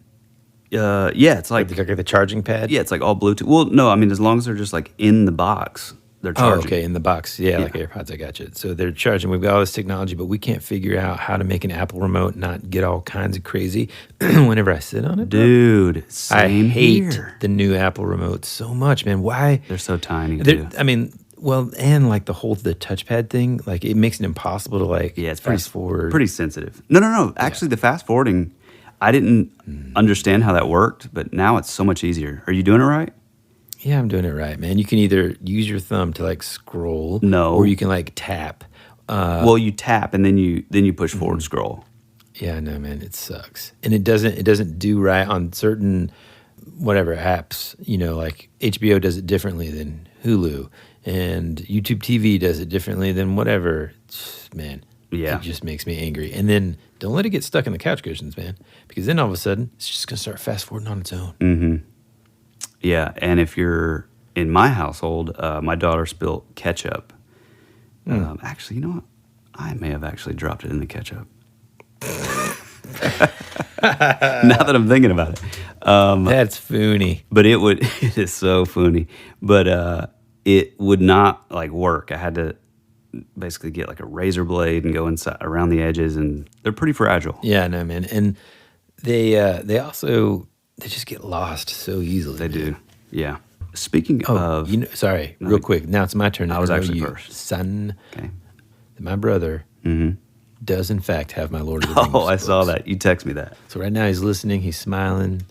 Speaker 2: Yeah, it's like
Speaker 1: the charging pad.
Speaker 2: Yeah, it's like all Bluetooth. Well, no, I mean, as long as they're just like in the box, they're charging.
Speaker 1: Oh, okay, in the box. Yeah, like AirPods. I got you. So they're charging. We've got all this technology, but we can't figure out how to make an Apple remote not get all kinds of crazy whenever I sit on it. Bro.
Speaker 2: Dude,
Speaker 1: I
Speaker 2: same
Speaker 1: hate
Speaker 2: here.
Speaker 1: the new Apple remotes so much, man. Why?
Speaker 2: They're so tiny, too.
Speaker 1: I mean, well, and like the touchpad thing, like it makes it impossible to like
Speaker 2: it's
Speaker 1: fast forward.
Speaker 2: Pretty sensitive. No. Actually, the fast forwarding, I didn't understand how that worked, but now it's so much easier. Are you doing it right?
Speaker 1: Yeah, I'm doing it right, man. You can either use your thumb to like scroll, or you can like tap.
Speaker 2: Well, you tap and then you push forward scroll.
Speaker 1: Yeah, no, man, it sucks, and it doesn't do right on certain whatever apps. You know, like HBO does it differently than Hulu, and YouTube TV does it differently than whatever. Man, it just makes me angry. And then don't let it get stuck in the couch cushions, man, because then all of a sudden it's just gonna start fast forwarding on its own.
Speaker 2: Mm-hmm. Yeah, and if you're in my household, my daughter spilled ketchup. Actually, you know what? I may have actually dropped it in the ketchup. Now that I'm thinking about it.
Speaker 1: That's funny.
Speaker 2: But it is so funny. But it would not like work. I had to basically get like a razor blade and go inside around the edges, and they're pretty fragile.
Speaker 1: Yeah, no, man. And they just get lost so easily.
Speaker 2: They do. Yeah. Speaking of,
Speaker 1: real quick. Now it's my turn.
Speaker 2: I was actually first,
Speaker 1: son.
Speaker 2: Okay.
Speaker 1: My brother does in fact have my Lord of the Rings.
Speaker 2: Oh, I saw that. You text me that.
Speaker 1: So right now he's listening. He's smiling.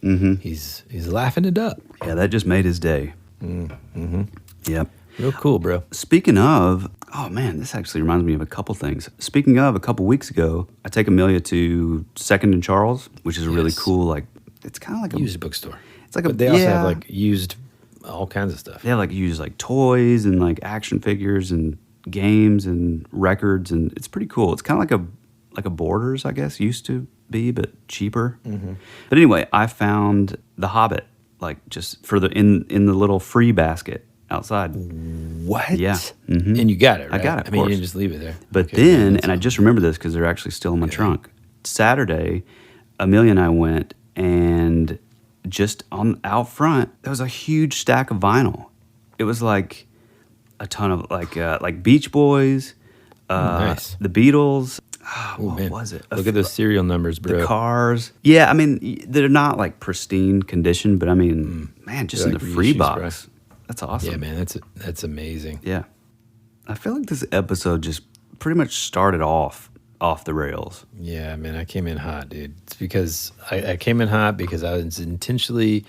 Speaker 1: He's laughing it up.
Speaker 2: Yeah, that just made his day. Yep.
Speaker 1: Real cool, bro.
Speaker 2: Speaking of, oh man, this actually reminds me of a couple things. Speaking of, a couple weeks ago, I take Amelia to Second and Charles, which is a really cool, like, it's kind of like a
Speaker 1: used bookstore.
Speaker 2: It's like
Speaker 1: but they also have like used all kinds of stuff.
Speaker 2: They have like used like toys and like action figures and games and records, and it's pretty cool. It's kind of like a Borders, I guess, used to be, but cheaper. But anyway, I found The Hobbit, like just for in the little free basket outside.
Speaker 1: What?
Speaker 2: Yeah.
Speaker 1: And you got it, right?
Speaker 2: I got it,
Speaker 1: I mean,
Speaker 2: course.
Speaker 1: you didn't just leave it there.
Speaker 2: But then, and I just remember this because they're actually still in my trunk. Saturday, Amelia and I went, and just out front, there was a huge stack of vinyl. It was like a ton of like Beach Boys,
Speaker 1: nice.
Speaker 2: The Beatles.
Speaker 1: What
Speaker 2: was it?
Speaker 1: Look at those serial numbers, bro.
Speaker 2: The Cars. Yeah, I mean, they're not like pristine condition, but I mean, man, just
Speaker 1: They're
Speaker 2: in
Speaker 1: like
Speaker 2: the free
Speaker 1: reissues,
Speaker 2: box.
Speaker 1: bro.
Speaker 2: That's awesome.
Speaker 1: Yeah, man, that's amazing.
Speaker 2: Yeah. I feel like this episode just pretty much started off the rails.
Speaker 1: Yeah, man, I came in hot, dude. It's because I came in hot because I was initially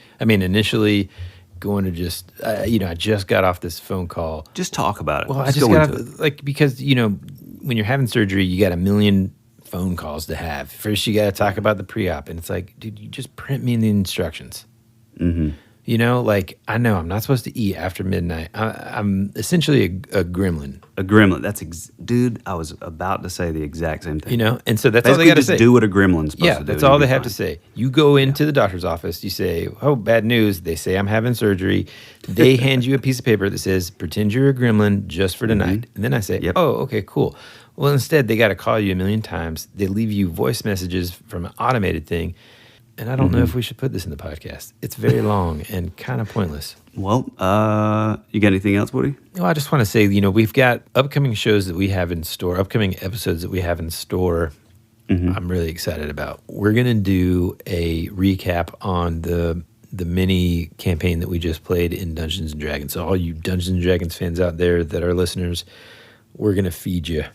Speaker 1: going to just, I just got off this phone call.
Speaker 2: Just talk about it.
Speaker 1: Well, I just got off, like, because, when you're having surgery, you got a million phone calls to have. First, you got to talk about the pre-op, and it's like, dude, you just print me the instructions. You know, like, I know I'm not supposed to eat after midnight. I'm essentially a gremlin.
Speaker 2: A gremlin. That's dude. I was about to say the exact same thing.
Speaker 1: You know, and so that's
Speaker 2: basically
Speaker 1: all they got to
Speaker 2: just
Speaker 1: say.
Speaker 2: do what a gremlin's supposed to do.
Speaker 1: That's all they have to say. You go into the doctor's office. You say, "Oh, bad news." They say, "I'm having surgery." They hand you a piece of paper that says, "Pretend you're a gremlin just for tonight." And then I say, "Oh, okay, cool." Well, instead, they got to call you a million times. They leave you voice messages from an automated thing. And I don't know if we should put this in the podcast. It's very long and kind of pointless.
Speaker 2: Well, you got anything else, Woody?
Speaker 1: No, I just want to say, you know, we've got upcoming shows that we have in store, upcoming episodes that we have in store. I'm really excited about. We're going to do a recap on the mini campaign that we just played in Dungeons & Dragons. So all you Dungeons & Dragons fans out there that are listeners, we're going to feed you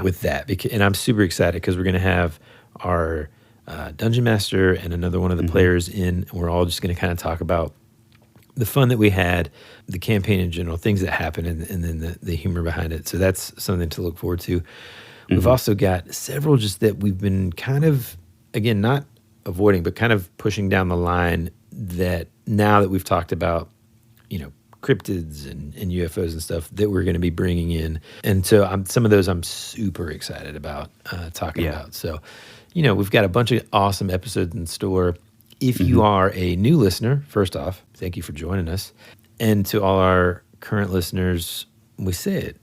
Speaker 1: with that. And I'm super excited because we're going to have our Dungeon Master and another one of the players in. We're all just going to kind of talk about the fun that we had, the campaign in general, things that happened, and then the humor behind it. So that's something to look forward to. We've also got several just that we've been kind of, again, not avoiding, but kind of pushing down the line that now that we've talked about, you know, cryptids and UFOs and stuff that we're going to be bringing in. And so some of those I'm super excited about talking about. So, you know, we've got a bunch of awesome episodes in store. If you are a new listener, first off, thank you for joining us. And to all our current listeners, we say it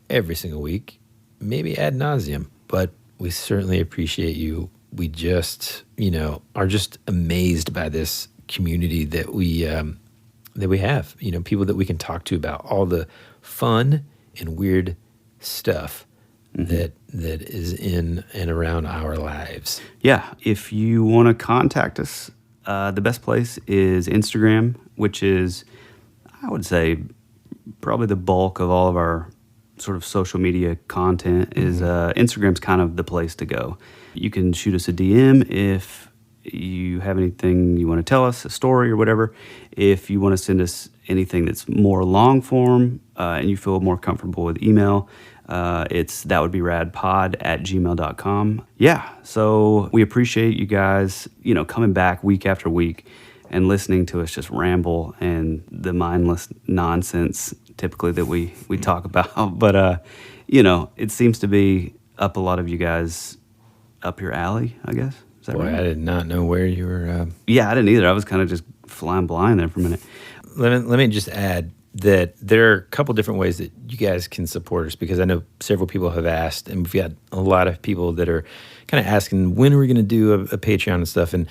Speaker 1: every single week, maybe ad nauseum, but we certainly appreciate you. We just, you know, are just amazed by this community that we have, you know, people that we can talk to about all the fun and weird stuff that is in and around our lives.
Speaker 2: Yeah. If you want to contact us, the best place is Instagram, which is, I would say, probably the bulk of all of our sort of social media content is Instagram's kind of the place to go. You can shoot us a DM if you have anything you want to tell us, a story or whatever. If you want to send us anything that's more long form and you feel more comfortable with email, it's thatwouldberadpod@gmail.com. Yeah, so we appreciate you guys, you know, coming back week after week and listening to us just ramble and the mindless nonsense typically that we talk about. But, you know, it seems to be up a lot of you guys up your alley, I guess. Is that right?
Speaker 1: I did not know where you were.
Speaker 2: Yeah, I didn't either. I was kind of just flying blind there for a minute.
Speaker 1: Let me just add that there are a couple different ways that you guys can support us, because I know several people have asked, and we've got a lot of people that are kind of asking, when are we going to do a Patreon and stuff? And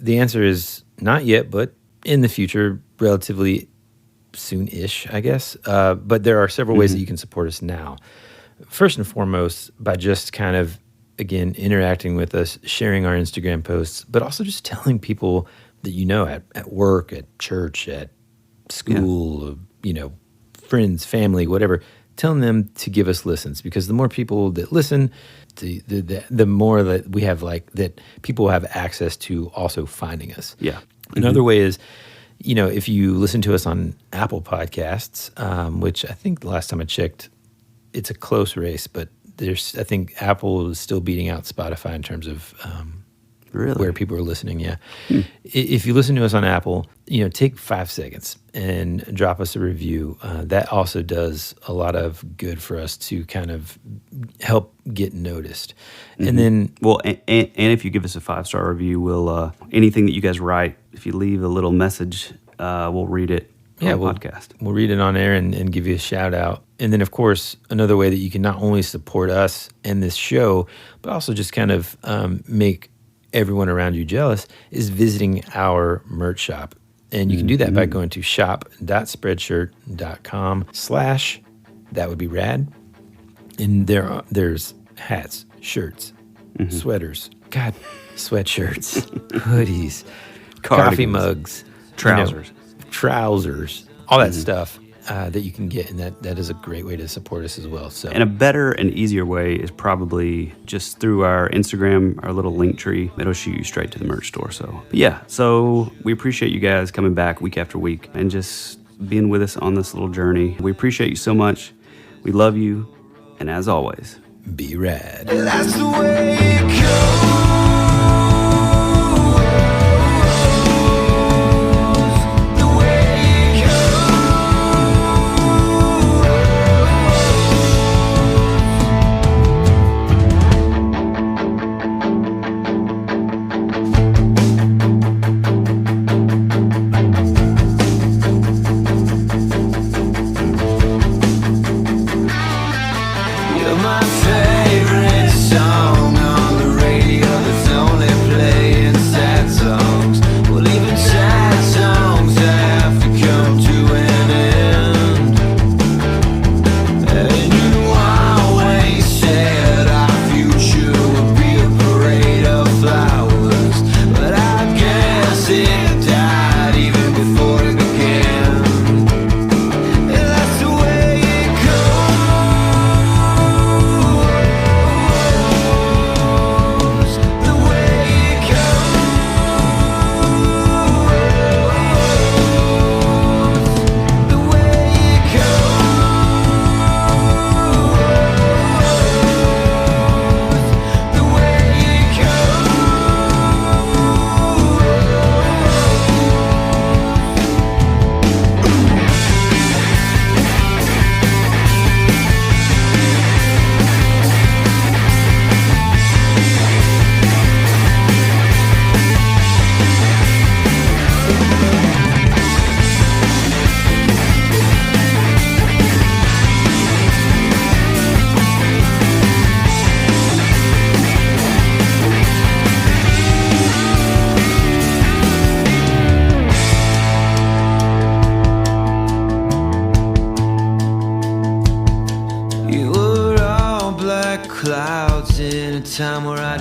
Speaker 1: the answer is not yet, but in the future, relatively soon-ish, I guess. But there are several ways that you can support us now. First and foremost, by just kind of, again, interacting with us, sharing our Instagram posts, but also just telling people that you know at work, at church, at school, you know, friends, family, whatever, telling them to give us listens, because the more people that listen, the more that we have, like, that people have access to also finding us. Yeah. Another way is, you know, if you listen to us on Apple Podcasts, which I think the last time I checked, it's a close race, but I think Apple is still beating out Spotify in terms of where people are listening. Yeah. If you listen to us on Apple, you know, take 5 seconds and drop us a review. That also does a lot of good for us to kind of help get noticed. And then,
Speaker 2: well, and if you give us a 5-star review, we'll anything that you guys write, if you leave a little message, we'll read it on the podcast. We'll
Speaker 1: read it on air and give you a shout out. And then, of course, another way that you can not only support us and this show, but also just kind of make everyone around you jealous, is visiting our merch shop. And you can do that by going to shop.spreadshirt.com/thatwouldberad. And there's hats, shirts, sweaters, sweatshirts, hoodies, coffee mugs,
Speaker 2: trousers,
Speaker 1: all that stuff that you can get, and that is a great way to support us as well. So,
Speaker 2: and a better and easier way is probably just through our Instagram, our little link tree. It'll shoot you straight to the merch store. So, so we appreciate you guys coming back week after week and just being with us on this little journey. We appreciate you so much. We love you, and as always,
Speaker 1: be rad.
Speaker 3: That's the way it goes.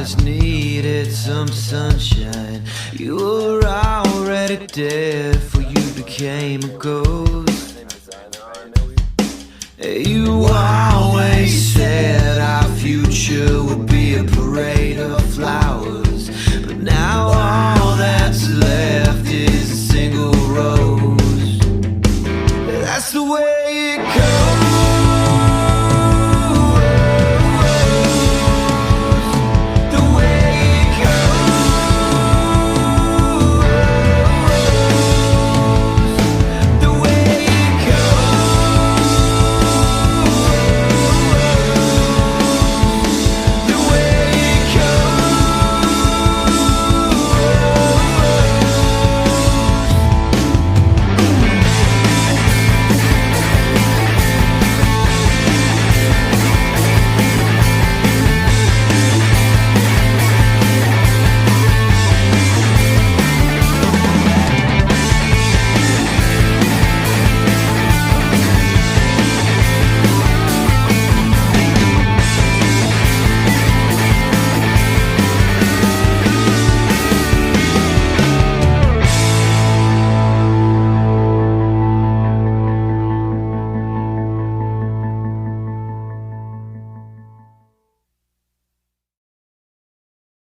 Speaker 13: just needed some sunshine. You were already dead before you became a ghost. You always said our future would be a parade of